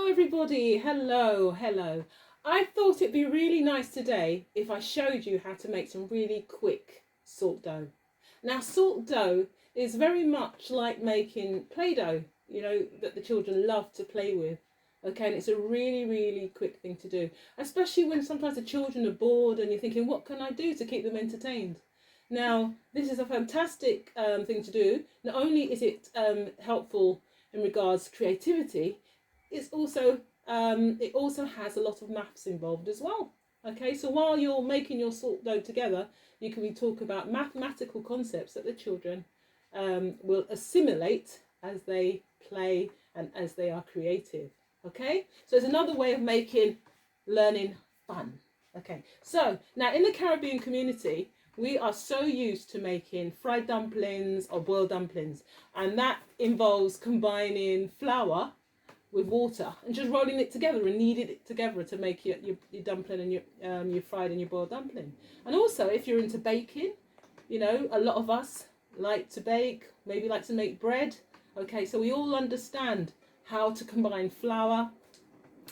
everybody. Hello. I thought it'd be really nice today if I showed you how to make some really quick salt dough. Now, salt dough is very much like making Play-Doh, that the children love to play with. Okay, and it's a really quick thing to do, especially when sometimes the children are bored and you're thinking, what can I do to keep them entertained? Now, this is a fantastic thing to do. Not only is it helpful in regards to creativity, it also has a lot of maths involved as well. Okay, so while you're making your salt dough together, you can talk about mathematical concepts that the children will assimilate as they play and as they are creative. Okay, so it's another way of making learning fun. Okay, so now in the Caribbean community, we are so used to making fried dumplings or boiled dumplings, and that involves combining flour with water and just rolling it together and kneading it together to make your dumpling and your fried and your boiled dumpling. And also, if you're into baking, a lot of us like to bake, maybe like to make bread. Okay, so we all understand how to combine flour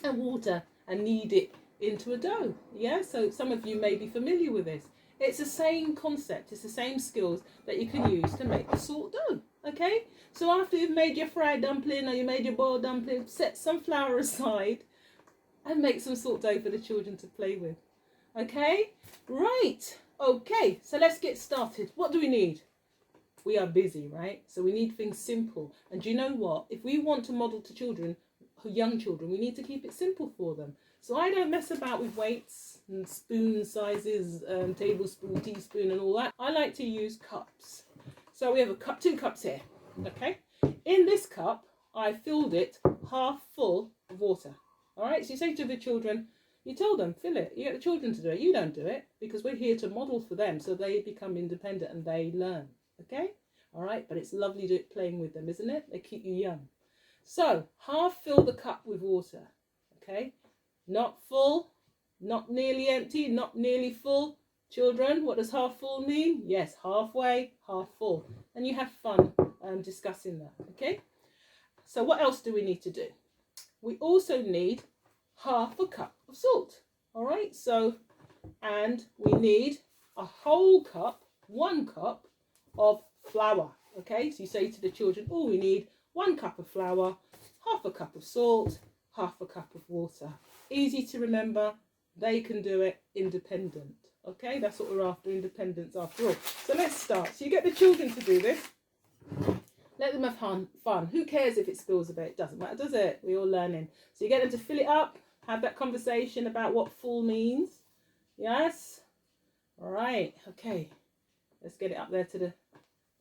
and water and knead it into a dough. Yeah, so some of you may be familiar with this. It's the same concept, it's the same skills that you can use to make the salt dough. Okay, so after you've made your fried dumpling or you made your boiled dumpling, set some flour aside and make some salt dough for the children to play with. Okay, right. Okay, so let's get started. What do we need? We are busy, right? So we need things simple. And do you know what? If we want to model to children, young children, we need to keep it simple for them. So I don't mess about with weights and spoon sizes, tablespoon, teaspoon and all that. I like to use cups. So we have two cups here, okay? In this cup, I filled it half full of water. All right, so you say to the children, you tell them, fill it. You get the children to do it. You don't do it because we're here to model for them so they become independent and they learn, okay? All right, but it's lovely playing with them, isn't it? They keep you young. So half fill the cup with water, okay? Not full, not nearly empty, not nearly full. Children, what does half full mean? Yes, halfway, half full. And you have fun discussing that, okay? So what else do we need to do? We also need half a cup of salt, all right? So, and we need a whole cup, 1 cup of flour, okay? So you say to the children, oh, we need 1 cup of flour, half a cup of salt, half a cup of water. Easy to remember, they can do it independent. Okay, that's what we're after, independence after all. So let's start. So you get the children to do this. Let them have fun. Who cares if it spills a bit? It doesn't matter, does it? We're all learning. So you get them to fill it up, have that conversation about what full means. Yes? All right, okay. Let's get it up there to the,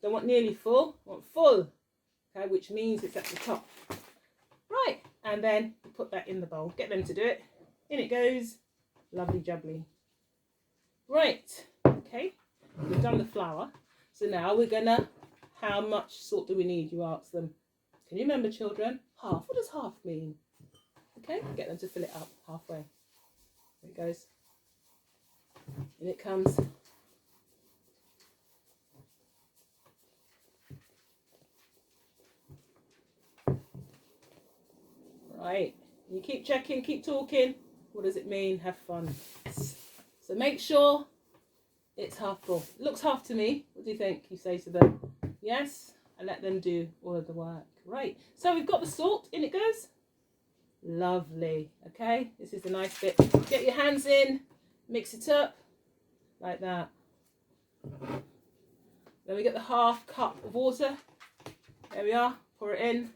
don't want nearly full, want full. Okay, which means it's at the top. Right, and then put that in the bowl. Get them to do it. In it goes. Lovely jubbly. Right, okay, we've done the flour. So now we're gonna, how much salt do we need? You ask them. Can you remember, children? Half. What does half mean? Okay, get them to fill it up halfway. There it goes. In it comes. Right, you keep checking, keep talking. What does it mean? Have fun. So make sure it's half full. It looks half to me. What do you think? You say to them, yes, and let them do all of the work. Right, so we've got the salt, in it goes. Lovely, okay? This is the nice bit. Get your hands in, mix it up, like that. Then we get the half cup of water. There we are, pour it in,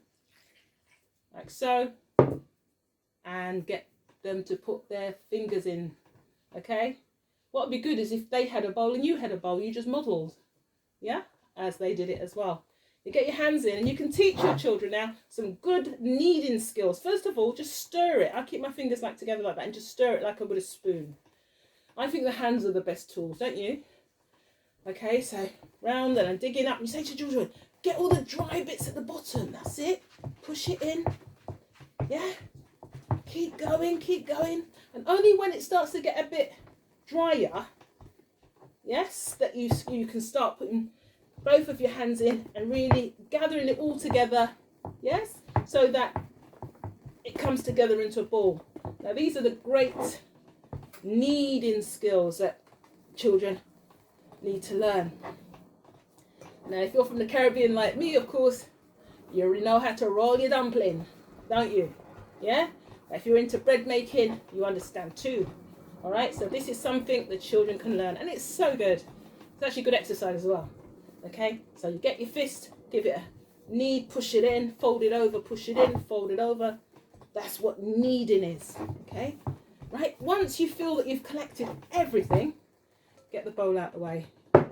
like so. And get them to put their fingers in, okay? What would be good is if they had a bowl and you had a bowl, you just modelled, yeah, as they did it as well. You get your hands in and you can teach your children now some good kneading skills. First of all, just stir it. I keep my fingers like together like that and just stir it like I would a spoon. I think the hands are the best tools, don't you? Okay, so round and I'm digging up. You say to children, get all the dry bits at the bottom. That's it. Push it in. Yeah. Keep going, keep going. And only when it starts to get a bit drier, yes, that you can start putting both of your hands in and really gathering it all together, yes, so that it comes together into a ball. Now these are the great kneading skills that children need to learn. Now if you're from the Caribbean like me, of course, you already know how to roll your dumpling, don't you? Yeah? If you're into bread making, you understand too. Alright, so this is something that children can learn, and it's so good. It's actually good exercise as well. Okay, so you get your fist, give it a knead, push it in, fold it over, push it in, fold it over. That's what kneading is. Okay, right, once you feel that you've collected everything, get the bowl out of the way. I'm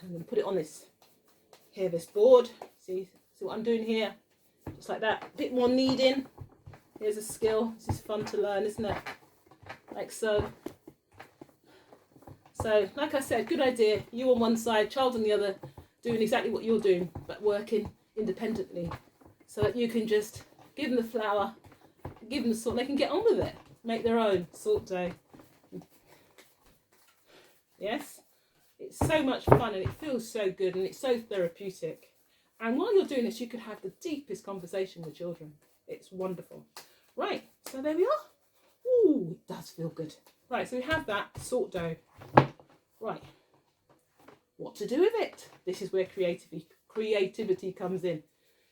going to put it on this board. See what I'm doing here? Just like that. A bit more kneading. Here's a skill. This is fun to learn, isn't it? Like so. So, like I said, good idea. You on one side, child on the other, doing exactly what you're doing, but working independently. So that you can just give them the flour, give them the salt, they can get on with it. Make their own salt dough. Yes? It's so much fun and it feels so good and it's so therapeutic. And while you're doing this, you could have the deepest conversation with children. It's wonderful. Right, so there we are. Ooh, it does feel good. Right, so we have that salt dough. Right, what to do with it? This is where creativity comes in.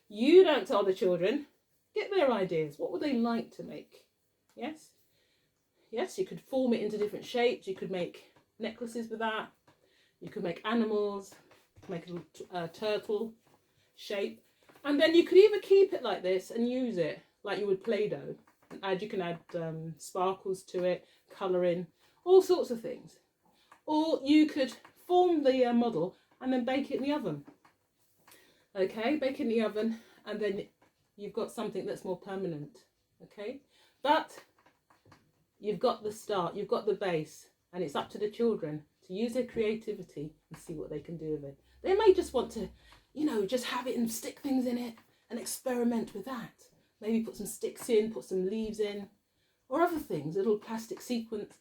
You don't tell the children, get their ideas. What would they like to make? Yes? Yes, you could form it into different shapes. You could make necklaces with that. You could make animals, make a little turtle shape. And then you could either keep it like this and use it like you would Play-Doh. And you can add sparkles to it, colouring, all sorts of things. Or you could form the model and then bake it in the oven. Okay, bake it in the oven and then you've got something that's more permanent. Okay, but you've got the start, you've got the base, and it's up to the children to use their creativity and see what they can do with it. They may just want to, just have it and stick things in it and experiment with that. Maybe put some sticks in, put some leaves in, or other things, a little plastic sequence.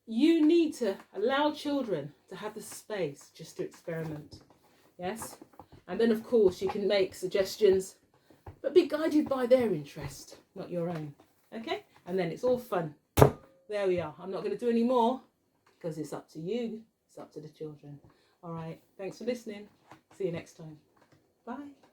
You need to allow children to have the space just to experiment. Yes? And then, of course, you can make suggestions, but be guided by their interest, not your own. Okay? And then it's all fun. There we are. I'm not going to do any more because it's up to you. It's up to the children. All right. Thanks for listening. See you next time. Bye.